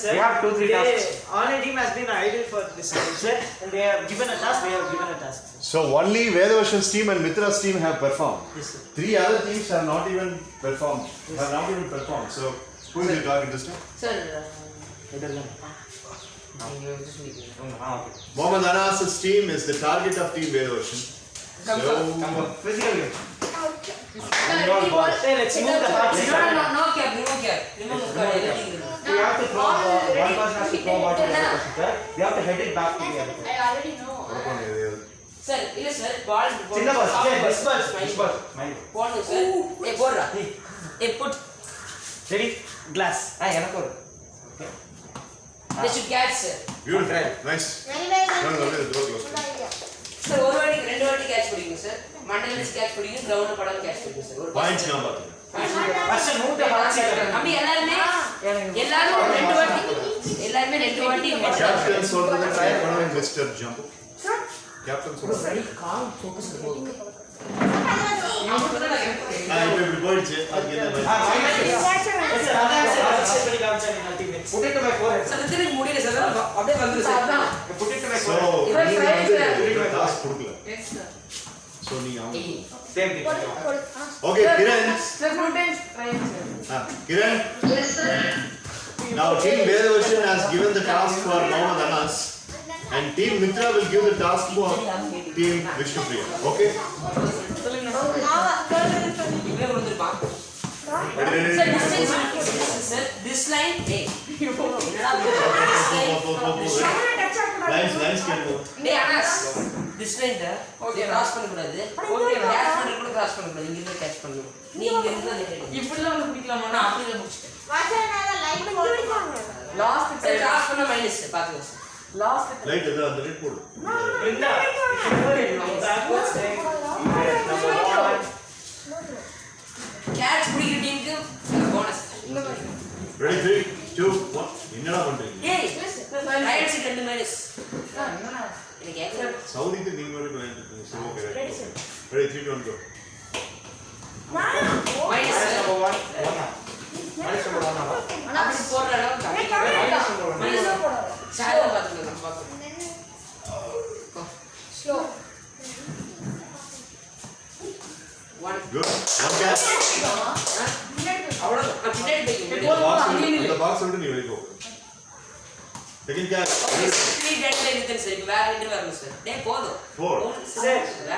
sir. We have 2-3 tasks. Online team has been idle for this sir, and they have given a task. We have given a task. So only Vedavashan's team and Mitra's team have performed. Yes, sir. 3 other teams have not even performed. So who is your target this time? Sir, Mohammad Anas's team is the target of Team Vedavashan. Come on. Physical game. Sir, let's move the hearts. no cap. Remove the card. We have to throw one person has to throw ball to the other person, sir. We have to head it back to the other person. I already know. Sir, இல்ல sir, ball. சின்ன பால். This ball. Mind. போடு sir. போடுறா. put. Ready? Glass. எனக்கு ஒரு. They should catch sir. Beautiful. Nice. Very nice. No, close. Good idea. Sir, ஒரு வாட்டி ரெண்டு வாட்டி கேட்ச் பிடிங்க sir. மண்டல வச்சு கேட்ச் பிடிங்க, கிரவுண்ட்ல படம் கேட்ச் பிடிங்க sir. Points number. First move the hearts. அம்பி எல்லாரும் ரெண்டு வாட்டி Captain சொல்றத ட்ரை பண்ணுங்க மிஸ்டர் ஜம்ப். Captain சொல்றது. very calm focus போடுங்க. இப்படி போயிடுச்சு. அதுக்கு என்ன Yes, sir. அதான் sir. பண்ணி காமிச்சாங்க ultimate. Put it to my forehead. sir, திரும்பி முடியல sir. அப்படியே வந்துரு sir. Put it to my So, forehead. நீங்க டாஸ்க் கொடுக்கல. Yes sir. So நீங்க அவங்க Same thing. Okay, Kiran. Sir, full time try sir. Kiran. Yes sir. Now Team Vedavashan has given the task for Mohammad Anas and Team Mitra will give the task for Team Vishnupriya. Okay? இவே வந்துருப்பான். Ready? Sir, distance sir. This line A. Lines can go. டேய் Anas. This line da. Okay cross பண்ண கூடாது. Okay catch பண்ணி கூட cross பண்ண கூடாது. இங்க இருந்து கேட்ச் பண்ணணும். நீ இங்க இருந்து இப்படிலாம் வந்து பிடிக்கலாமா? நான் அப்படியே முடிச்சிட்டேன். வாசனால லைட் போடுவாங்க. லாஸ்ட் சைடு கிராஸ் பண்ண மைனஸ் பாத்துங்க சார். லாஸ்ட் Light எது அந்த light போடு. Brinda. Backwards. Number 1. கேட்ச் பிடிக்கிற டீமுக்கு போனஸ். Ready? 3, 2, 1. என்னடா பண்றீங்க? ஏய் ரைட் சைடு 2 மைனஸ். எனக்கு கேக்குற சவுதிக்கு நீங்க வரை பண்ணிட்டு இருக்கீங்க. So okay. Ready? 3, 2, 1 go. Minus Number 1. Minus number 1. அப்படி போடுற அளவுக்கு மைனஸ் போடுற. சார் பாத்துங்க நம்ம பாத்துங்க. ஸ்லோ. 1 Good. One catch. அவ்வளவு பின்னாடி போய் இந்த பாக்ஸ் விட்டு நீ வெளிய போ. Second catch. 3 டெட் லைன் இருக்கு சார். இப்போ வேற ரெண்டு வரணும் சார். டேய் போதும். 4. Sir,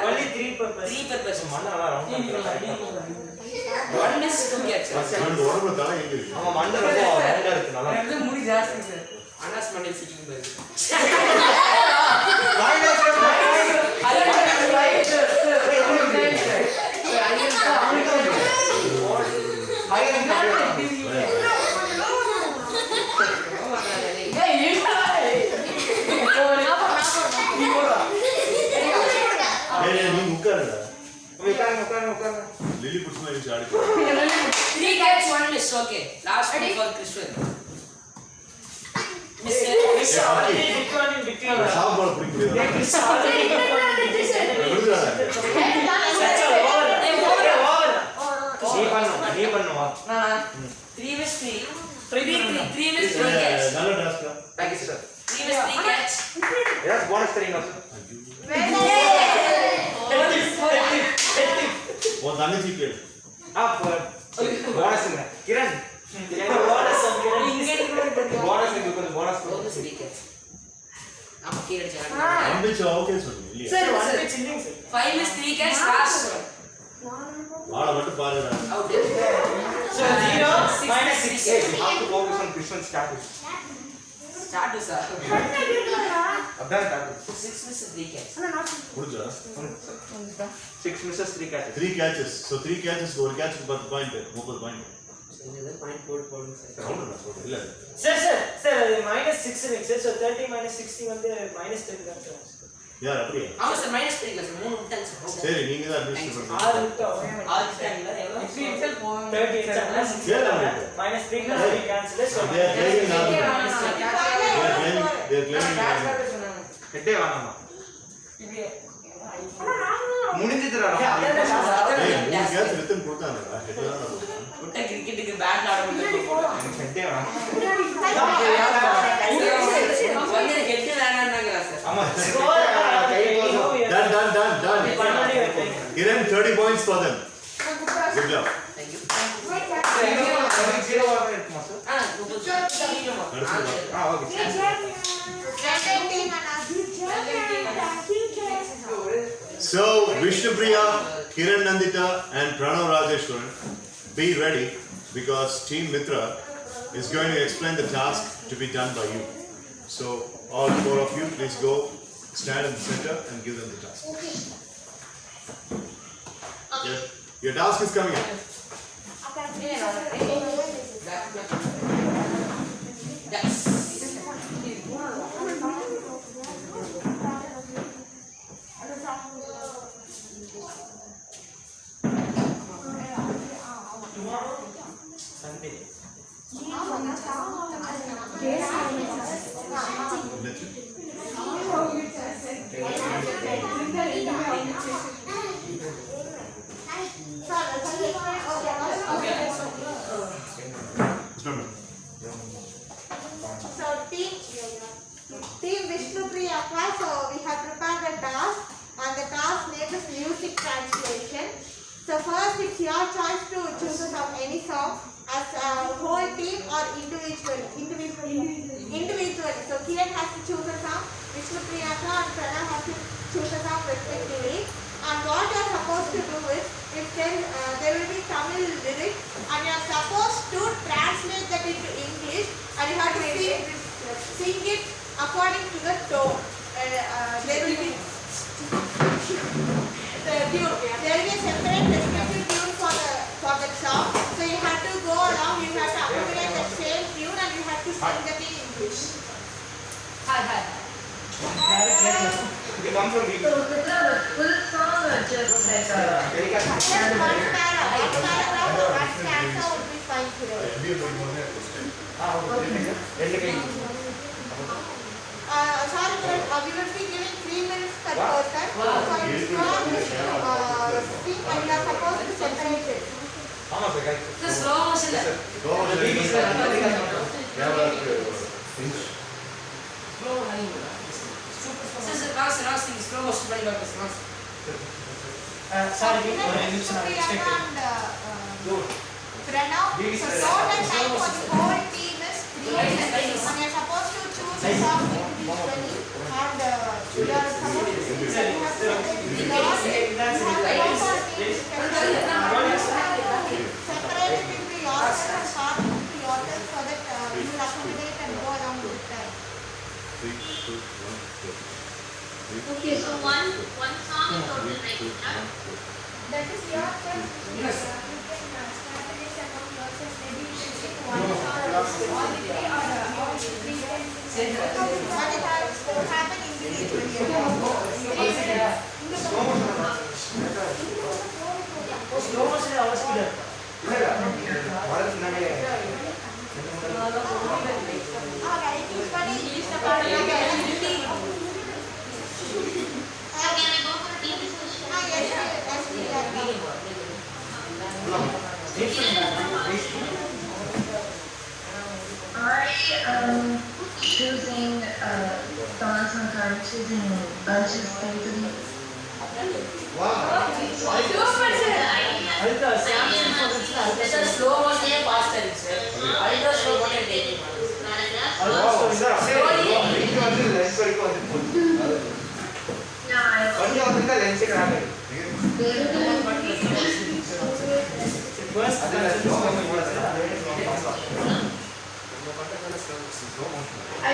only 3 purpose. 3 purpose. மண்ணெல்லாம் ரவுண்ட் One miss 2 catch. அந்த உடம்புல தலை எங்க இருக்கு? ஆமா மண்டை ரொம்ப ரவுண்டா இருக்கு நல்லா. முடி ஜாஸ்தி சார். அனாஸ் மண்டல் சிட்டிங் பாரு. நீ உட்காருடா. உட்காருங்க. லிலி புட்ஸ் மாதிரி சாடி. 3 catch 1 miss. Okay. Last one for Krishnan. Miss. Already between in between. சாப்பாடு பிடிக்க முடியாது. விடுறாங்க. நீ பண்ணுவா. 3 miss 3. 3 miss 3 catch. நல்ல டாஸ்கா. Thank you sir. 3 miss 3 catch. Yes, bonus 3 now. ஓ தங்கச்சி கேளு. bonus இல்ல. Kiran. Bonus on Kiran. bonus இருக்கு கொஞ்சம் bonus. 4 miss 3 catch. நம்ம கீழே ஜான். தங்கச்சி ஓகே சொல்லுங்க இல்லையா? Sir, One pitch inning, sir. 5 miss 3 catch last. வாளை மட்டும் பாருடா. Out. So 0 minus 6. Hey, we have to focus on Krishna's status. Start to sir. அதான் status. 6 miss 3 catch. புரிஞ்சா? 6 misses 3 catches. 3 catches. So 3 catches ஒரு catch 10 point 30 point. இது point போடுங்க sir. Counter சொல்றேன் இல்ல. Sir, minus 6 இருக்கு sir. So 30 minus 60 வந்து minus 30 தான் sir. யார் அப்படியே? ஆமா சார் மைனஸ் 3 இல்ல சார் 3 விட்டாங்க சார். சரி நீங்க தான் அட்மினிஸ்ட்ரேட் பண்ணுங்க. 6 விட்டோம். 6 விட்டாங்களா எவ்வளவு? 30 minus 3 plus 3 cancel. So They are claiming now. minus 3. They are claiming. ஹெட்டே வேணாமா? முடிஞ்சிதுடா. ஏய் மூணு catch ரிட்டன் கொடுத்தாங்கடா. ஹெட் தான் நான் கொடுத்தேன். விட்ட கிரிக்கெட்டுக்கு பேட் ஆட முடியல போறோம். ஹெட்டே வேணாம். Yeah. Score, Done. Kiran, 30 points for them. Good job. Thank you. So, Vishnupriya, Kiran Nandita and Pranav Rajeshwaran, be ready because Team Mitra is going to explain the task to be done by you. So, all 4 of you, please go stand in the center and give them the task. Your task is coming up. Sunday. So team Vishnupriya, so we have prepared the task and the task name is music translation. So first it's your choice to choose any song as a whole team or individually. So Kiran has to choose a song, Vishnupriya and Pranav has to choose a song respectively. And what you are supposed to do is, if there will be Tamil lyrics and you are supposed to translate that into English and you have to sing it according to the tone. There will be there will be a separate respective tune for the song. So you have to go along, you have to accompany the same tune and you have to sing that in English. Hi. You come from So, Mitra, the full song or just like Just one paragraph or one stanza would be fine today. Sorry, we will be giving 3 minutes per person. So it's not sing and you are supposed to separate it. The slow motion. Slow motion பண்ணி காட்டுங்க. Sorry, Pranav, so total time for the whole team is 3 minutes. And you are supposed to choose a song individually. And you are supposed to sing. So you have to separate it into yourself and start into yourself so that you will accommodate and go along with time. Okay, so one song in total, right? That is your choice. Yes. You can start it among yourself. Maybe you can sing one song all the way or all the 3 times. But it has to happen individually. slow motion is our speed. So can I go for a team discussion? choosing songs and I'm choosing bunches basically. It's a slow motion and faster itself. Ultra slow motion taking. I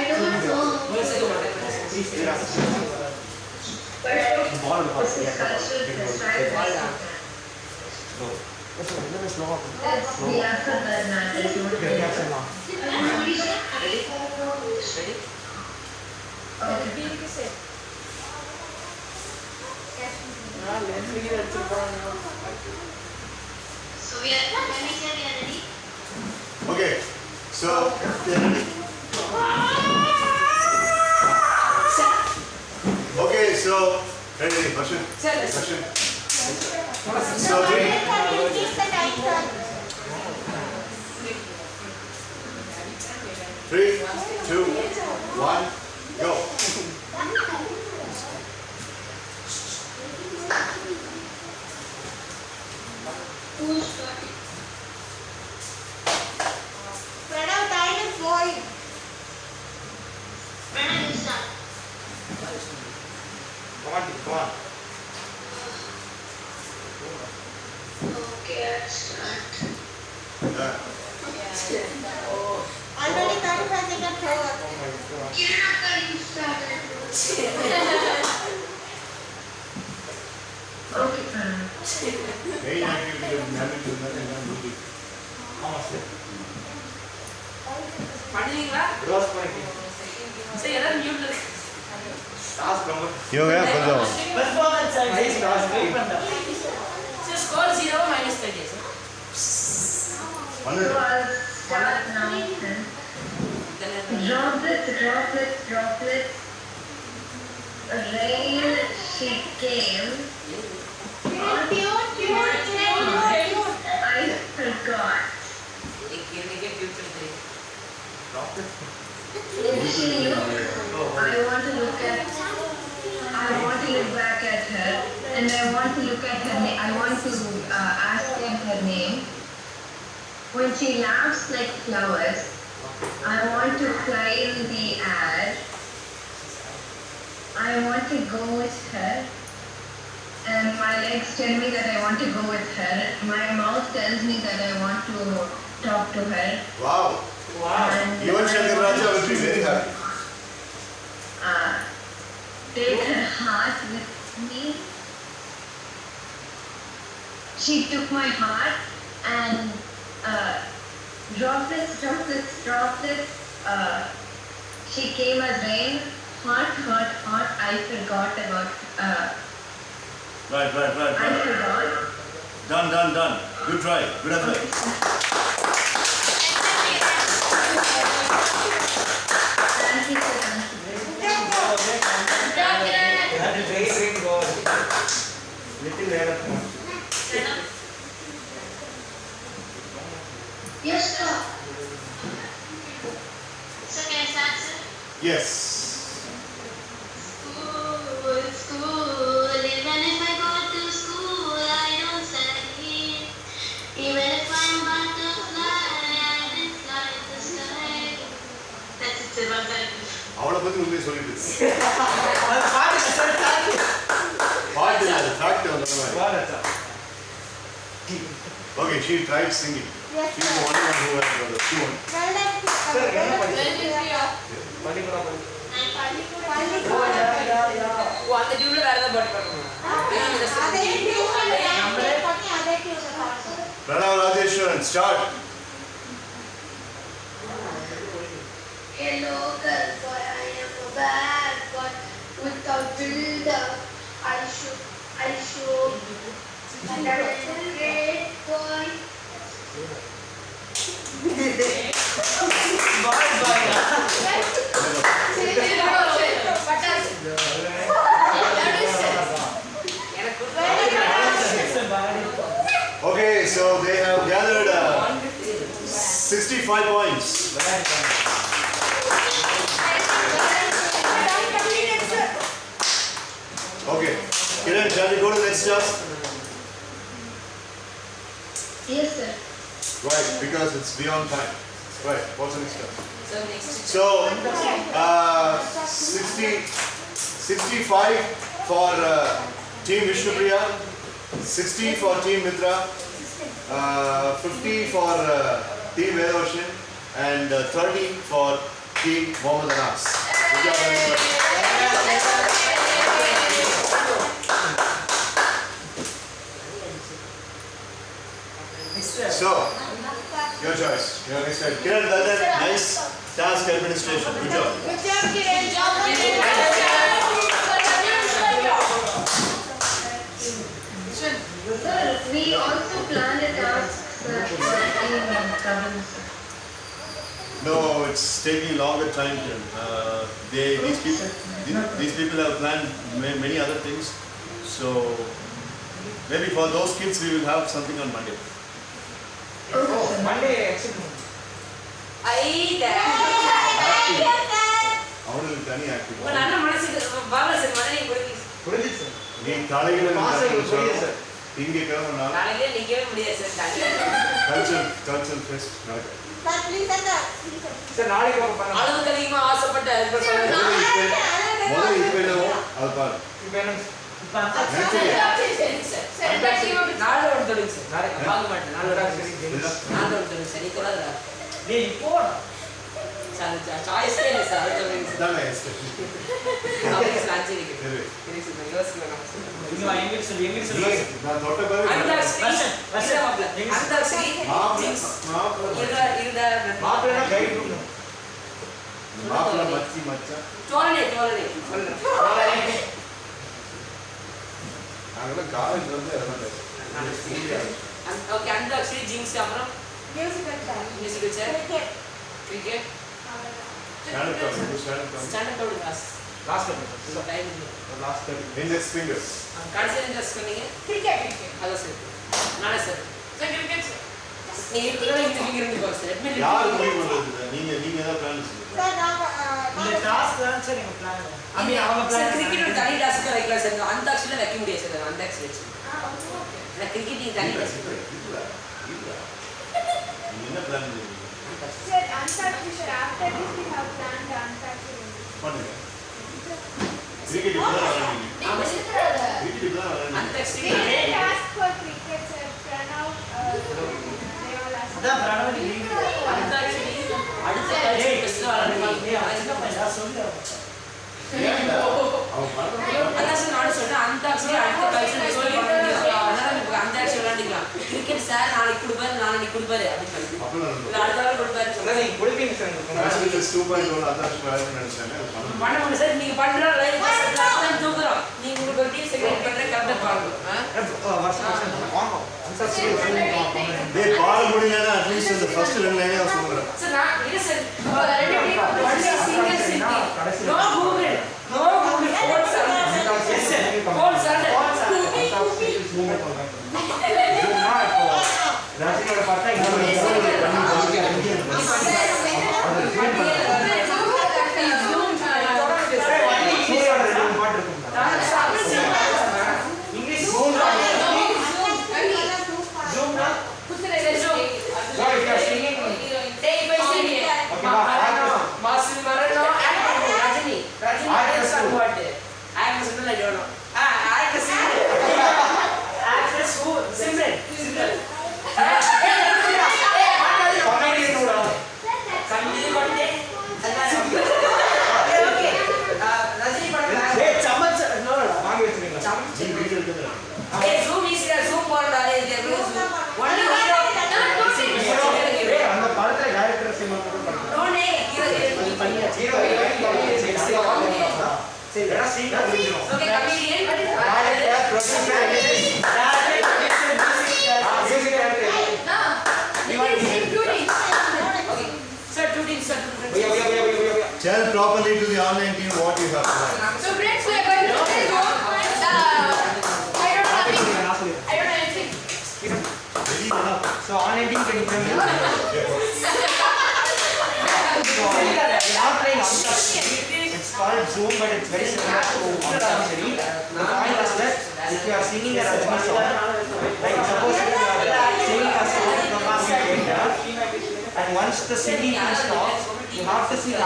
don't know. But this is culture described. That's the alphabet man. So we are ready? Okay, so okay, so ready, Ashwin. So three, two, one, go. Who's starting? Pranav, time is going. Pranav, you start. Come on. Okay, I'll start. Already 35 seconds over. Kiran, you started. Okay, Pranav. Main activity of management is nothing. பண்ணுவீங்களா ரோஸ் பண்ணி சரி எல்லாரும் மியூட்ல இருக்கு task ரொம்ப இவங்க கொஞ்சம் performance and Nice task. Wait பண்ணா சரி score 0 -30 sir So I'll start now then. Droplets, droplets, droplets. Rain, she came. I forgot. எனக்கு ஃபியூச்சர் தெரியும் She looked. I want to look back at her, and I want to look at her name. I want to ask her name. When she laughs like flowers, I want to fly in the air. I want to go with her, and my legs tell me that I want to go with her. My mouth tells me that I want to talk to her. Wow. And Even Shankar Raja will be very happy. Take her heart with me. She took my heart and droplets. She came as rain. Hot. I forgot about. Right. I forgot. Done. Good try. Good effort. Thank you, sir. அது racing goal little ladder Yes, sir. So can I start, sir? Yes. School, even if I go to school, I don't study. Even if I'm butterfly, I will fly in the sky. That's it, sir. One time. அவளை பத்தி உண்மையை சொல்லிட்டு அது பாட்டு sir தாக்கி பாட்டு இல்ல fact அந்த மாதிரி வாடா Okay, she tried singing. Yes, She's the sir. only one who had the two one. Well done, Sir, என்ன well படிச்சீங்க? done. பள்ளிக்கூட படி And Pallikoda. ஓ அந்த டியூப்ல வேற ஏதாவது பாட்டு பாடணுமா அதே tune பண்ணி அதே tune பாடுங்க. Pranav Rajeshwaran, start. Hello, girl boy, I am a bad boy. Without builder, I show. And I am a great boy. Bye bye Okay, so they have gathered 65 points. Okay, Kiran, shall we go to the next task? Yes, sir. Right, because it's beyond time. Right, what's the next task? So next So, 65 for Team Vishnupriya, 60 for Team Mitra, 50 for Team Vedoshin, and 30 for Team Mohammed Anas. Good job, everybody. So, your choice. Your next time. Kiran, well done. Nice task administration. Good job. Good job, Kiran. Sir, we also planned a task, sir, in Kabul, sir. No, it's taking longer time. These people have planned many other things. So maybe for those kids we will have something on Monday. Okay, sir. Monday exit ஐ அவங்களுக்கு தனி உங்க activity. நல்ல மனசுக்கு Baba sir மனதை கொடுங்க புரிஞ்சிச்சு நீ தலையில பாஸ்டர் புரியுது சார். இங்க கிளம்புனா நாளைக்கே நிக்கவே முடியாது சார். கல்ச்சரல் ஃபெஸ்ட் நடக்கும். Sir, please enter. சார் நாளைக்கு வாங்க பாருங்க. அளவுக்கு அதிகமா ஆசைப்பட்ட ஹெல்ப் Sir, பண்ணுங்க. முதல்ல இப்போ என்னவோ அது பாரு. இப்போ என்ன இப்ப அந்த சரி சார். நாளை ஒன்று தொடுங்க சார். நாளைக்கு வாங்க மாட்டேன். நாளை நாளைக்கு ஒன்று சரி. நாளை ஒன்று தொடுங்க சார். நீ தொடாதடா. டேய் போடா. சார் சாய்ஸே இல்லை சார். அது தொடுங்க சார். இதானே எஸ்டேட். அப்படியே சார் அஞ்சு இருக்கு. சரி. சரி சார். யோசிக்க வேணாம் சார். இங்க வா எங்க சொல்லு. நான் தொட்ட பாரு. அந்தாக்ஷரி. வருஷம். அந்தாக்ஷரி. ஜிங்ஸ். இருடா. மாப்பிள்ளை கைட் பண்ணு. மாப்பிள்ள மச்சி மச்சான். தோரணை. சொல்லுங்க. நாங்கெல்லாம் காலேஜ் வந்து இறந்தோம். ஓகே அந்தாக்ஷரி ஜிங்ஸ் அப்புறம் musical chair. Music sir. Cricket. Cricket. Stand up stand up class. Last time time last time index fingers. கடைசியில் இன்ட்ரெஸ்ட் பண்ணீங்க. Cricket. அதான் சார். நானே சார். Sir cricket sir. நீங்க இப்பதான் இந்த ஃபிங்கர் இருந்து பாஸ் சார். யார் முடிவு பண்றது? நீங்க தான் பிளான் பண்ணுங்க. Sir, இந்த டாஸ்க் தான் சார் எங்க பிளான். அவங்க சார் பிளான். கிரிக்கெட் ஒரு தனி டாஸ்க் வைக்கலாம் சார். அந்தாக்ஷரில வைக்க முடியாது சார். அந்தாக்ஷரி வச்சு. நான் கிரிக்கெட் நீங்க தனி டாஸ்க். நீங்க என்ன பிளான் பண்ணுவீங்க? Sir, Antarctica, sir, after this we have planned Antarctica. பண்ணுங்க. கிரிக்கெட் இப்பதான் விளையாடுவீங்க. ஆமா சார். கிரிக்கெட் இப்பதான் விளையாடுவீங்க. Antakshari. We didn't ask for cricket, sir. Pranav, they all asked. அதான் பிரணவ் லீவ். அந்தாக்ஷரி அடுத்த கல்ச்சர் ஃபெஸ்டிவல் ஆரம்பிக்கும். நான் சொல்லு. அவன் பண்ணணும். அதான் சார் நானும் சொல்றேன். அந்தாக்ஷரி அடுத்த கல்ச்சர் ஃபெஸ்டிவல் ஆரம்பிக்கும். அதனால இப்போ அந்தாக்ஷரி விளையாடிக்கலாம். கிரிக்கெட் சார் நாளைக்கு கொடுப்பாரு, நாளைக்கு கொடுப்பாரு அப்படின்னு சொல்லி. அப்பலாம் இல்ல அடுத்த வாரம் கொடுப்பாரு அதான் சொல்லுங்க. நீங்க கொடுப்பீங்க சார் எனக்கு. நேஷனல் 2.1 அதான் விளையாடணும்னு நினைச்சாங்க. அது பண்ணணும். பண்ண முடியும் சார். நீங்க பண்ற லைவ் தான் தூக்குறோம். நீங்க உங்களுக்கு ஒரு டீம் செக்ரெட் பண்ற கரெக்டா பாருங்க. வருஷம் வாங்க. சார் சரி டேய் பாட முடியலன்னா அட்லீஸ்ட் அந்த ஃபர்ஸ்ட் ரெண்டு லைனே நான் சொல்றேன். சார் நான் இல்ல சார். ரெண்டு team one single city. No Google. No Google phone sir. Phone sir. ரஜினியோட பார்த்தா இன்னொரு சூரியோட ரெண்டு பாட்டு இருக்கும். இங்கிலீஷ் வாங்கி வச்சிருக்கீங்களா? நீ வீடியோ எடுக்கறதா? அந்த படத்துல டைரக்டர் சினிமா சரி எல்லாம் சீக்கிரம் முடிஞ்சிடும். Tell properly to the online team what you have planned. So friends, we are going to go. I don't know anything. Ready enough? So online team can you tell me? It's called Zoom, but it's very similar to Antarctica. The point is that if you are singing a Rajni song, like suppose if you are singing a song from a theater, and once the singing is stopped, you have to sing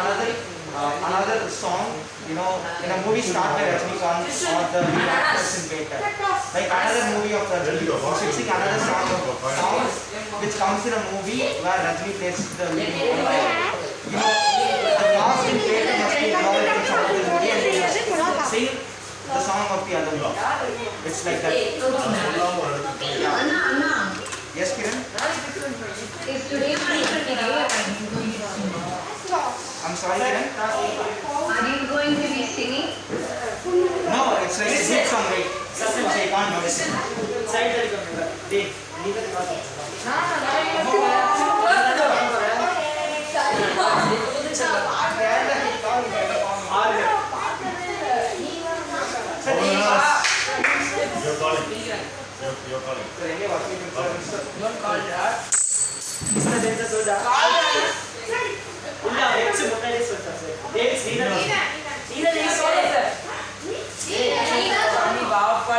another song, you know, in a movie starred by Rajnikant or the lead actress in theater. Like another movie of Rajni, you should sing another song which comes in a movie where Rajni plays the lead. You know, the cast in theater must be involved in some of the movie and they must sing the song of the other one. It's like that. Anna, Yes, Kiran? is today my day or are you going to sing? I'm sorry, Kiran? Are you going to be singing? No, it's like a good song, right? So you can't notice it. side Dave, leave it You're calling. You're calling. Don't call that. Dave, Baapa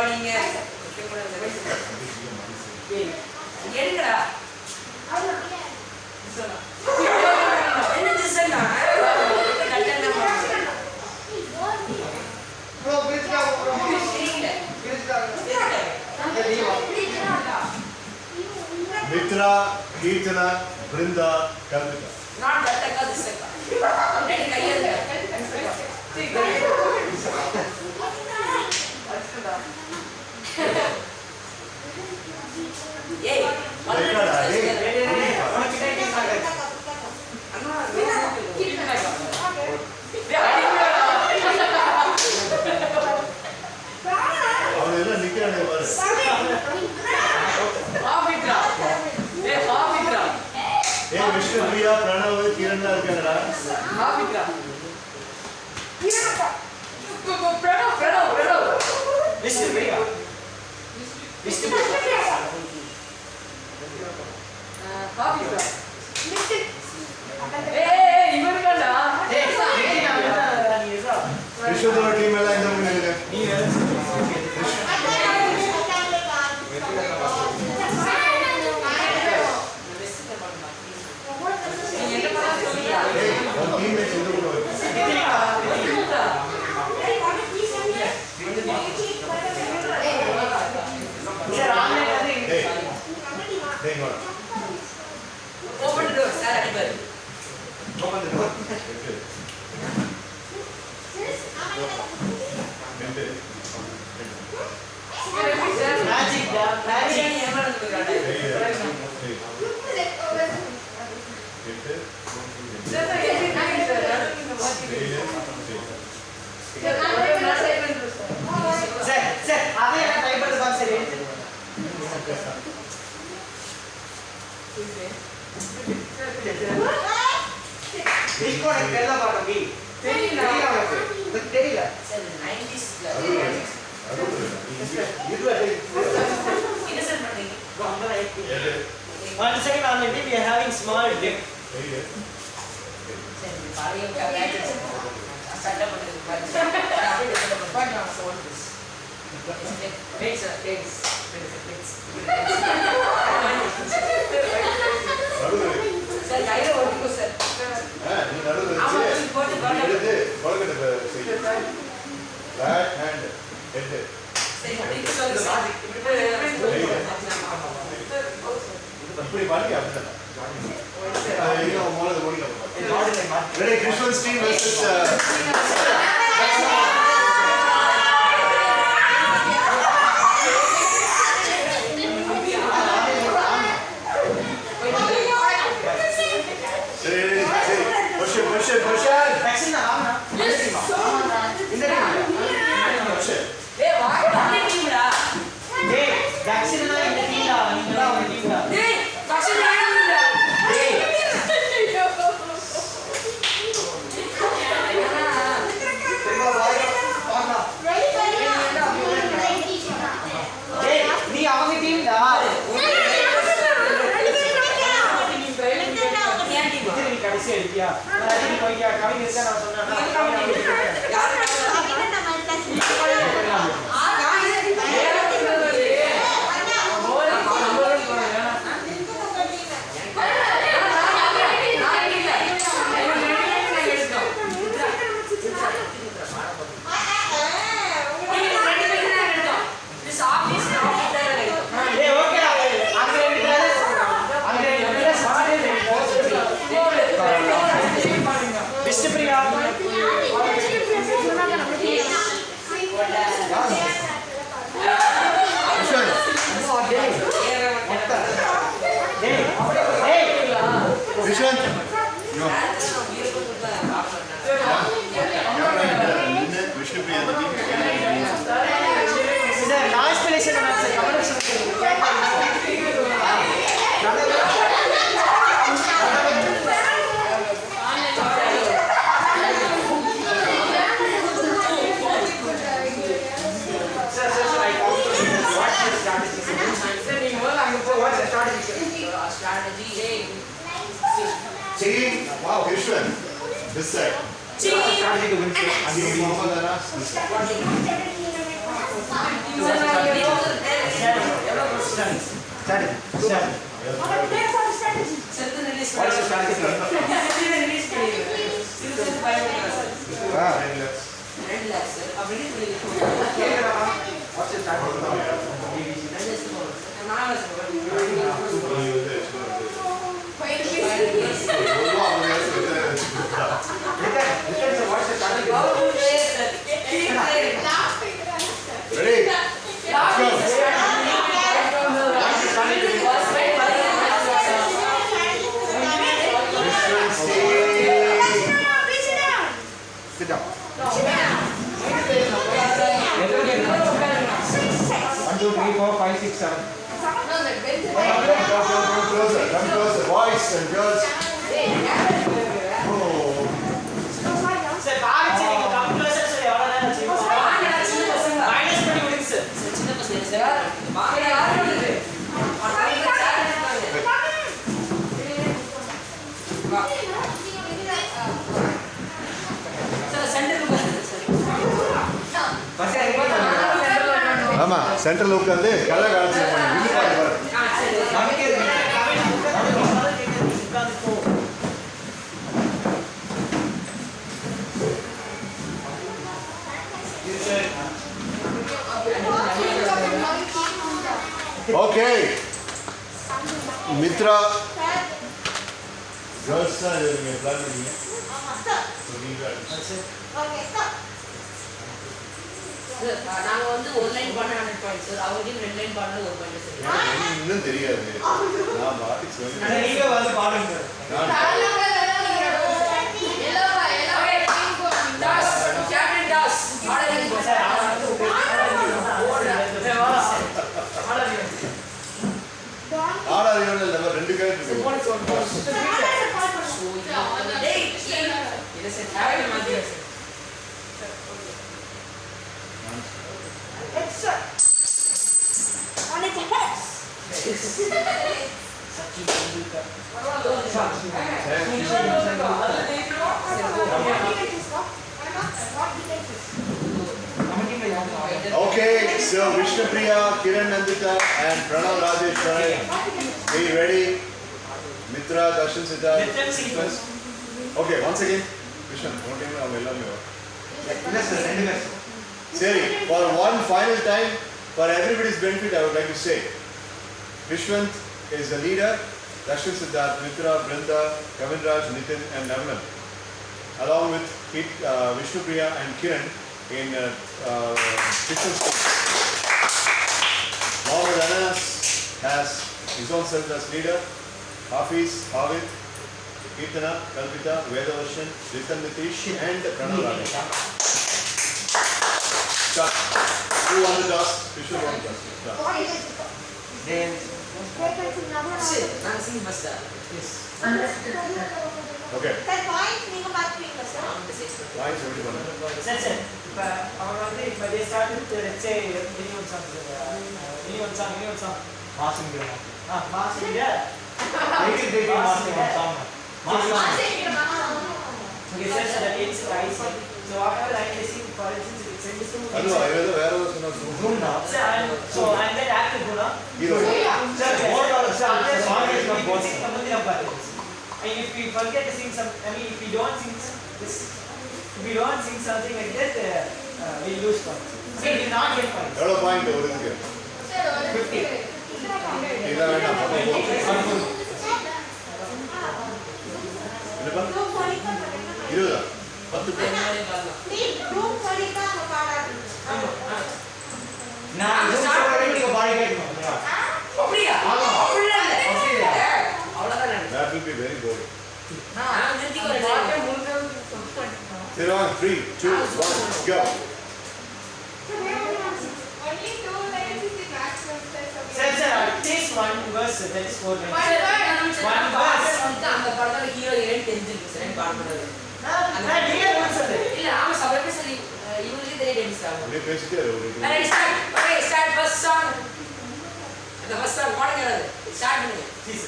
Kiranna, Brinda, Kalpita. Not that Akka, this Akka. Daddy kaiyal hai. Hey, அவனெல்லாம் நிக்கிறானே பாரு. ஏய் விஷ்ணு பிரியா பிரணவ் கிரண்லாம் இருக்காங்கடா. Vishnu Priya. Vishnu Priya. விஷ்ணுதோட team எல்லாம் இந்த மாதிரி இருக்கு. நீ வேற ஏய் உன் டீம்மேட்ஸ் இந்த கூட இருக்கு. டேய் டேய் வா. Open the door, sir. Anybody? Open the door. Enter. Magic da, magic. Hey, hey. Sir, அதே என்ன டைப் பண்ணி பாருங்க சரி. Discord தெரியல பாருங்க. தெரியல உங்களுக்கு. தெரியல. Sir, 90s. Innocent பண்ணீங்க. One second on the team, we are having small dip. Sir, பாருங்க gadgets. சண்டை பண்ணுது பாருங்க. But not so this. Wait, sir, wait. Sir, கையில ஓடிக்கோ sir. நீ நடுவுல ஆமா, வச்சு போட்டு பாருங்க. எடுத்து பழக்கட்ட செய். Back hand head. சரி, இப்படி சொல்லுங்க sir. இப்படி பண்ணி அப்படிதான். ஐயோ மோளது ஓடிக்கலாம். Ready Christian team versus Vaccine da ஆமா. இந்த ஏய், வாடா டீம்டா. டேய், vaccine தான் இந்த team da, நீங்க தான் ஒரு team da. டேய், பக்ஷன் ஏறுடா. டேய், டேய், நீ அவங்க team da. நீ கடைசி எடுத்தியா? நீ போய்யா கவிங்க இருக்க நான் சொன்னேன். டேய் ஓகேடா. அங்க ரெண்டு பேர் ஸ்மார்ட் விஷ்ணு பிரியா. டேய், டேய். Vishant. No. Vishnu Priya the team. Sir, noise pollution and sir, comment Team, wow, Krishnan. This side. strategy to win. And you Mohammed Anas, this side. Strategy. What is the strategy? Ah. 9 lakhs. What's the strategy? You will do it. Sit down. 1, 2, 3, 4, 5, 6, 7. Come closer. Boys and girls. Oh. Sir பாருங்க நீங்க computer sir எவ்வளவு நேரம் செய்வோம் minus பண்ணி விடுங்க sir சின்ன பசங்க sir வாங்க யாரு வருது சார் சென்டருக்கு பாருங்க சார் ஆமா சென்ட்ரல் உட்கார்ந்து கலை காட்சி இது பாரு நமக்கே Okay. Mitra. Girls sir, you plan பண்ணீங்க. So we got Okay, stop. Sir நாங்க வந்து ஒரு லைன் பண்ண 100 பாயிண்ட்ஸ் சார் அவங்களுக்கு ரெண்டு லைன் பண்ண ஒரு பாயிண்ட் சார் எனக்கு இன்னும் தெரியாது. நான் பாட்டுக்கு சொல்றேன். நீங்க வந்து பாடுங்க. ஆடாதீங்க நம்ம ரெண்டு பேர் இருக்கு. Okay, so Vishnupriya, Kiran Nandita and Pranav Rajeshwaran, be ready. Mitra, Darshan Siddharth. Okay, once again. Vishnu, don't even know where you are. இல்ல சார் ரெண்டு பேர் Seri, for one final time, for everybody's benefit, I would like to say, Vishwant is the leader, Darshan Siddharth, Mitra, Brinda, Kavinraj, Nitin and Navanan, along with Vishnupriya and Kiran in Vishwan's team. Mohammed Anas has his own self as leader, Hafiz, Havit, Kirtana, Kalpita, Vedavarshan, Ritan Nitish and Pranav Rajesh. Start. Who won the toss? Vishnu won the toss. Start. then நாங்க Singh bus sir Okay. Sir, points நீங்க பாத்துப்பீங்க sir. Lines everyone. Sir sir இப்ப அவங்க வந்து இப்ப they start with let's say anyone song மாசிங்க மாசிங்க take மாசிங்க song okay sir so that means rice so whatever line they sing for instance it sends to Hello, I will wear those in a room now. sir so and then after Guna Hero. sir What are the songs? Song is not both. and if we forget to sing some I mean if we don't sing this if we don't sing something like that we lose points so we will not get points எவ்வளவு point வருதுங்க? 50 இல்ல வேண்டாம். என்னப்பா? 20 10 பேர். Team group சொல்லிட்டா அவங்க பாடாது. நான் சொல்றேன் நீங்க பாடி கேட்கணும் அப்படியா அப்படியே இல்ல அவ்வளவுதான் That will be very boring. நான் நிறுத்தி வரேன் Zero, 3, 2, 1, go. Only 2 lines is the maximum size of sir sir taste one verse that is 4 lines அந்த படத்தோட ஹீரோ ஹீரோயின் தெரிஞ்சிருக்கு சார் பாட முடியாது நான் நீங்க சொல்லுங்க இல்ல ஆமா சபை சொல்லி இவங்களுக்கு தெரிய டைம்ஸ் ஆகும் அப்படியே பேசிட்டே இரு. Ready start okay start first song அந்த ஃபர்ஸ்ட் சாங் பாடுங்க ஸ்டார்ட் பண்ணுங்க please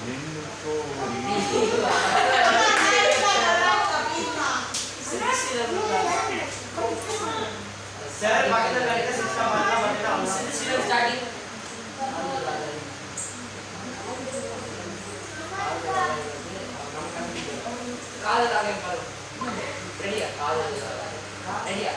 நின்னு போடி. sir பக்கத்துல லைட்டா சிஸ்டம் பண்ணலாம் ஸ்டார்டிங் காதலாக பாரு ரெடியா காதல் ரெடியா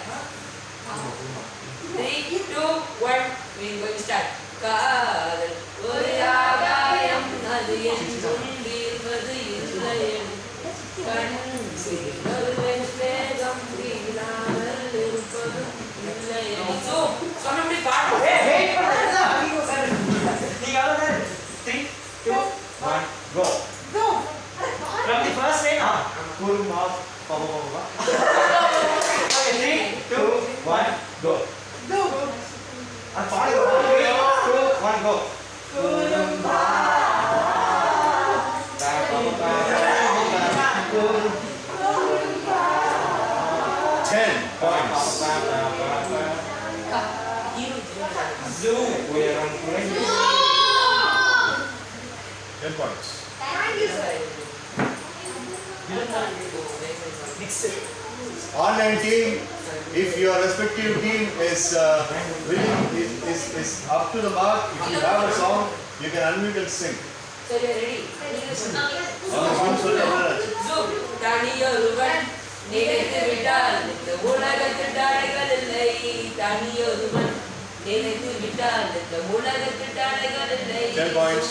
3 2 1 we going start காதல் ஒரு ஆகாயம் அது என்றும் வீழ்வது இல்லை கண் ஒரு வேகம் வீழாமல் இருப்பது இல்லை சொன்னபடி பாடு வெயிட் பண்ணுங்க நீங்க Ten points. Blue. 10 points. Thank you, sir. Next. Online team, if your respective team is is up to the mark, if you have a song, you can unmute and sing. So you are ready? Thaniyoruvan நினைத்து விட்டால் இந்த உலகத்தில் தடைகள் இல்லை தனியொருவன் நினைத்து விட்டால் இந்த உலகத்தில் தடைகள் இல்லை 10 points.